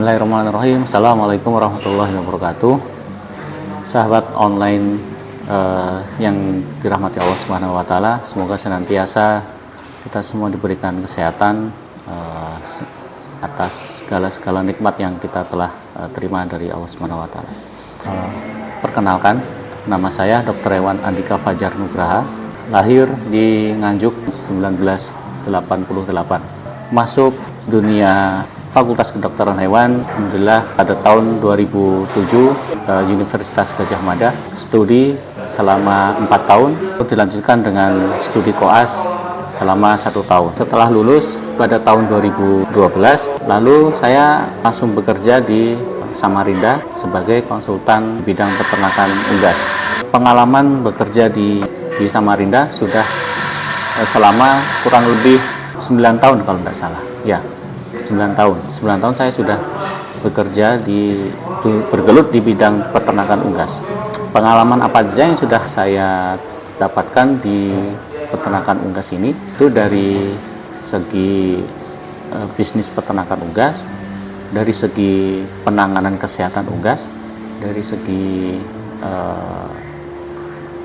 Bismillahirrahmanirrahim. Assalamualaikum warahmatullahi wabarakatuh. Sahabat online yang dirahmati Allah Subhanahu wa taala, semoga senantiasa kita semua diberikan kesehatan atas segala nikmat yang kita telah terima dari Allah Subhanahu wa taala. Perkenalkan, nama saya Dr. Hewan Andika Fajar Nugraha, lahir di Nganjuk 1988. Masuk dunia Fakultas Kedokteran Hewan, alhamdulillah pada tahun 2007 Universitas Gadjah Mada, studi selama 4 tahun, dilanjutkan dengan studi koas selama 1 tahun. Setelah lulus pada tahun 2012, lalu saya langsung bekerja di Samarinda sebagai konsultan bidang peternakan unggas. Pengalaman bekerja di Samarinda sudah selama kurang lebih 9 tahun kalau tidak salah. Ya. 9 tahun saya sudah bekerja bergelut di bidang peternakan unggas. Pengalaman apa saja yang sudah saya dapatkan di peternakan unggas ini, itu dari segi bisnis peternakan unggas, dari segi penanganan kesehatan unggas, dari segi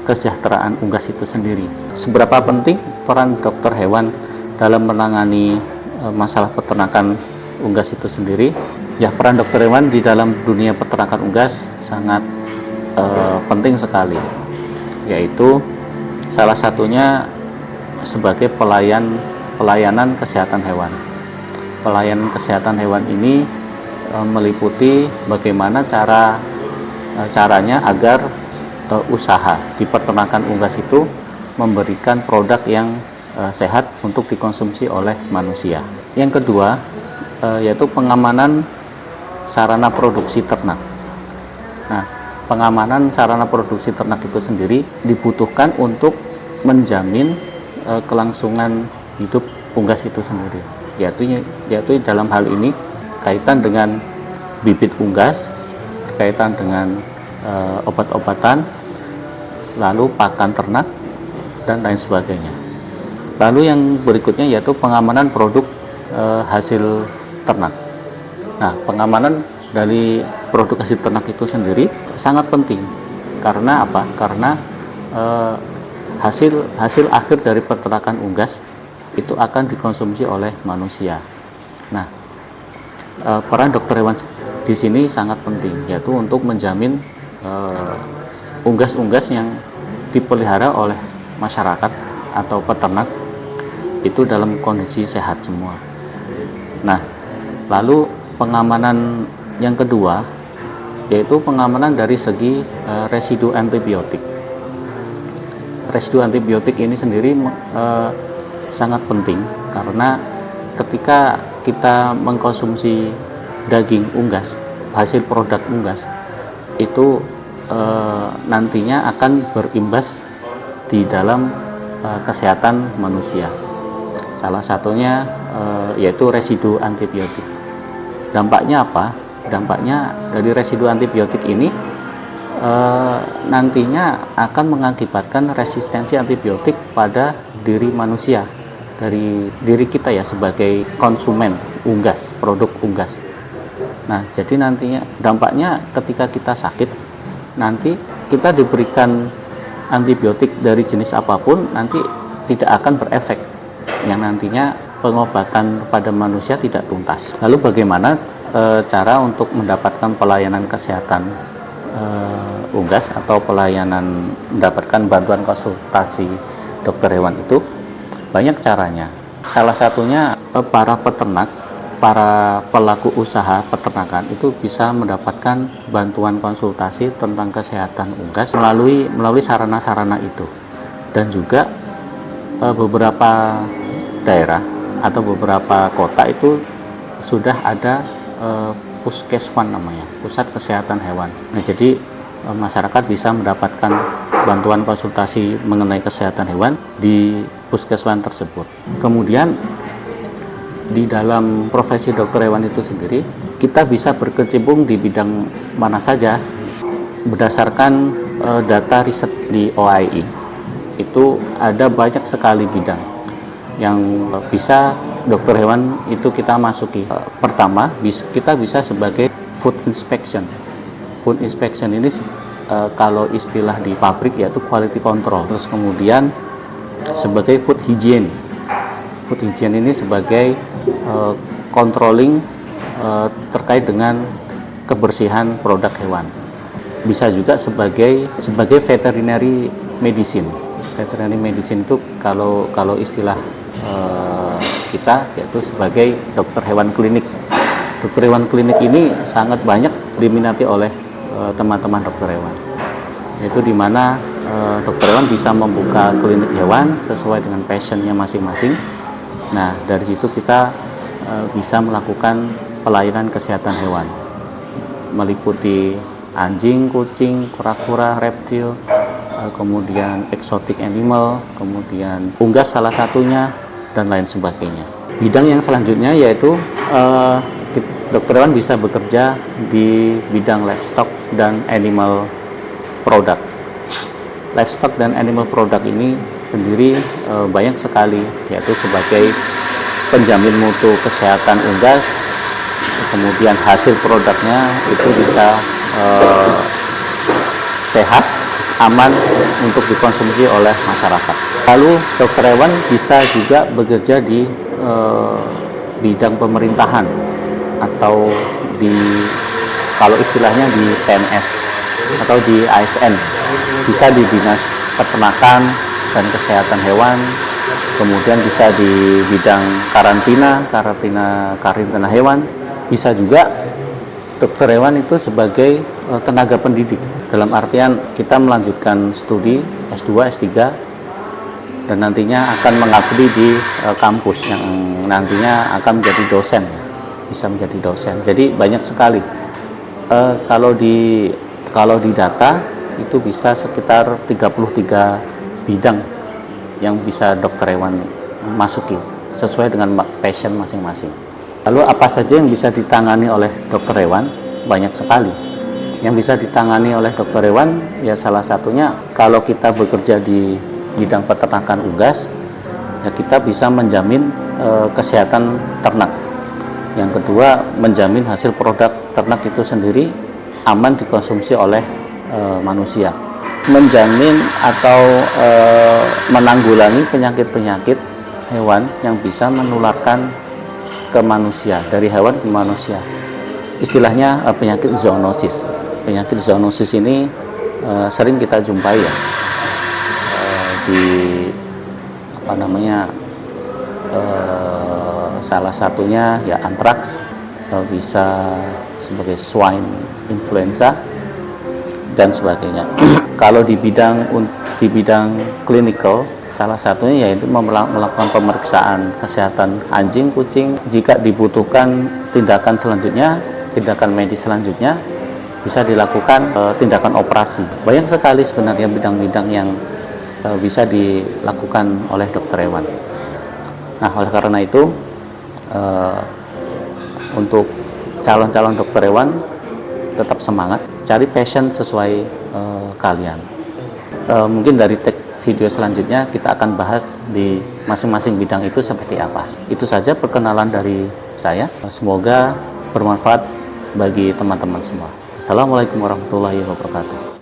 kesejahteraan unggas itu sendiri. Seberapa penting peran dokter hewan dalam menangani masalah peternakan unggas itu sendiri? Ya, peran dokter hewan di dalam dunia peternakan unggas sangat penting sekali, yaitu salah satunya sebagai pelayanan kesehatan hewan. Pelayanan kesehatan hewan ini meliputi bagaimana caranya agar usaha di peternakan unggas itu memberikan produk yang sehat untuk dikonsumsi oleh manusia. Yang kedua, yaitu pengamanan sarana produksi ternak. Nah, pengamanan sarana produksi ternak itu sendiri dibutuhkan untuk menjamin kelangsungan hidup unggas itu sendiri. Yaitu dalam hal ini kaitan dengan bibit unggas, kaitan dengan obat-obatan, lalu pakan ternak, dan lain sebagainya. Lalu yang berikutnya yaitu pengamanan produk hasil ternak. Nah, pengamanan dari produk hasil ternak itu sendiri sangat penting. Karena apa? Karena hasil akhir dari peternakan unggas itu akan dikonsumsi oleh manusia. Nah, peran dokter hewan di sini sangat penting, yaitu untuk menjamin unggas-unggas yang dipelihara oleh masyarakat atau peternak itu dalam kondisi sehat semua. Nah, lalu pengamanan yang kedua yaitu pengamanan dari segi residu antibiotik. Residu antibiotik ini sendiri sangat penting karena ketika kita mengkonsumsi daging unggas, hasil produk unggas, itu nantinya akan berimbas di dalam kesehatan manusia. Salah satunya yaitu residu antibiotik. Dampaknya apa? Dampaknya dari residu antibiotik ini nantinya akan mengakibatkan resistensi antibiotik pada diri manusia, dari diri kita ya sebagai konsumen unggas, produk unggas. Nah, jadi nantinya dampaknya ketika kita sakit, nanti kita diberikan antibiotik dari jenis apapun nanti tidak akan berefek, yang nantinya pengobatan pada manusia tidak tuntas. Lalu bagaimana cara untuk mendapatkan pelayanan kesehatan unggas atau mendapatkan bantuan konsultasi dokter hewan itu? Banyak caranya. Salah satunya para peternak, para pelaku usaha peternakan itu bisa mendapatkan bantuan konsultasi tentang kesehatan unggas melalui sarana-sarana itu. Dan juga beberapa daerah atau beberapa kota itu sudah ada puskeswan namanya, pusat kesehatan hewan. Nah, jadi masyarakat bisa mendapatkan bantuan konsultasi mengenai kesehatan hewan di puskeswan tersebut. Kemudian di dalam profesi dokter hewan itu sendiri, kita bisa berkecimpung di bidang mana saja berdasarkan data riset di OAI. Itu ada banyak sekali bidang. yang bisa dokter hewan itu kita masuki. Pertama, kita bisa sebagai food inspection. Food inspection ini kalau istilah di pabrik yaitu quality control. Terus kemudian sebagai food hygiene. Food hygiene ini sebagai controlling terkait dengan kebersihan produk hewan. Bisa juga sebagai veterinary medicine. Veterinary medicine itu kalau istilah kita yaitu sebagai dokter hewan klinik. Dokter hewan klinik ini sangat banyak diminati oleh teman-teman dokter hewan. Yaitu di mana dokter hewan bisa membuka klinik hewan sesuai dengan passionnya masing-masing. Nah, dari situ kita bisa melakukan pelayanan kesehatan hewan, meliputi anjing, kucing, kura-kura, reptil, kemudian exotic animal, kemudian unggas salah satunya, dan lain sebagainya. Bidang yang selanjutnya yaitu dokter hewan bisa bekerja di bidang livestock dan animal product. Livestock dan animal product ini sendiri banyak sekali, yaitu sebagai penjamin mutu kesehatan unggas, kemudian hasil produknya itu bisa sehat, aman untuk dikonsumsi oleh masyarakat. Lalu dokter hewan bisa juga bekerja di bidang pemerintahan atau kalau istilahnya di PNS atau di ASN, bisa di Dinas Peternakan dan Kesehatan Hewan, kemudian bisa di bidang karantina hewan, bisa juga dokter hewan itu sebagai tenaga pendidik, dalam artian kita melanjutkan studi S2, S3 dan nantinya akan mengabdi di kampus yang nantinya akan menjadi dosen, bisa menjadi dosen. Jadi banyak sekali. Kalau di data itu bisa sekitar 33 bidang yang bisa dokter hewan masuki sesuai dengan passion masing-masing. Lalu apa saja yang bisa ditangani oleh dokter hewan? Banyak sekali. Yang bisa ditangani oleh dokter hewan ya salah satunya kalau kita bekerja di bidang peternakan unggas, ya kita bisa menjamin kesehatan ternak. Yang kedua, menjamin hasil produk ternak itu sendiri aman dikonsumsi oleh manusia. Menjamin atau menanggulangi penyakit-penyakit hewan yang bisa menularkan ke manusia, dari hewan ke manusia. Istilahnya penyakit zoonosis. Penyakit zoonosis ini sering kita jumpai ya di salah satunya ya antraks, bisa sebagai swine influenza dan sebagainya. Kalau di bidang klinikal, salah satunya yaitu melakukan pemeriksaan kesehatan anjing, kucing. Jika dibutuhkan tindakan selanjutnya, tindakan medis selanjutnya, bisa dilakukan tindakan operasi. Banyak sekali sebenarnya bidang-bidang yang bisa dilakukan oleh dokter hewan. Nah, oleh karena itu untuk calon-calon dokter hewan tetap semangat, cari passion sesuai kalian. Mungkin dari video selanjutnya kita akan bahas di masing-masing bidang itu seperti apa. Itu saja perkenalan dari saya. Semoga bermanfaat bagi teman-teman semua. Assalamualaikum warahmatullahi wabarakatuh.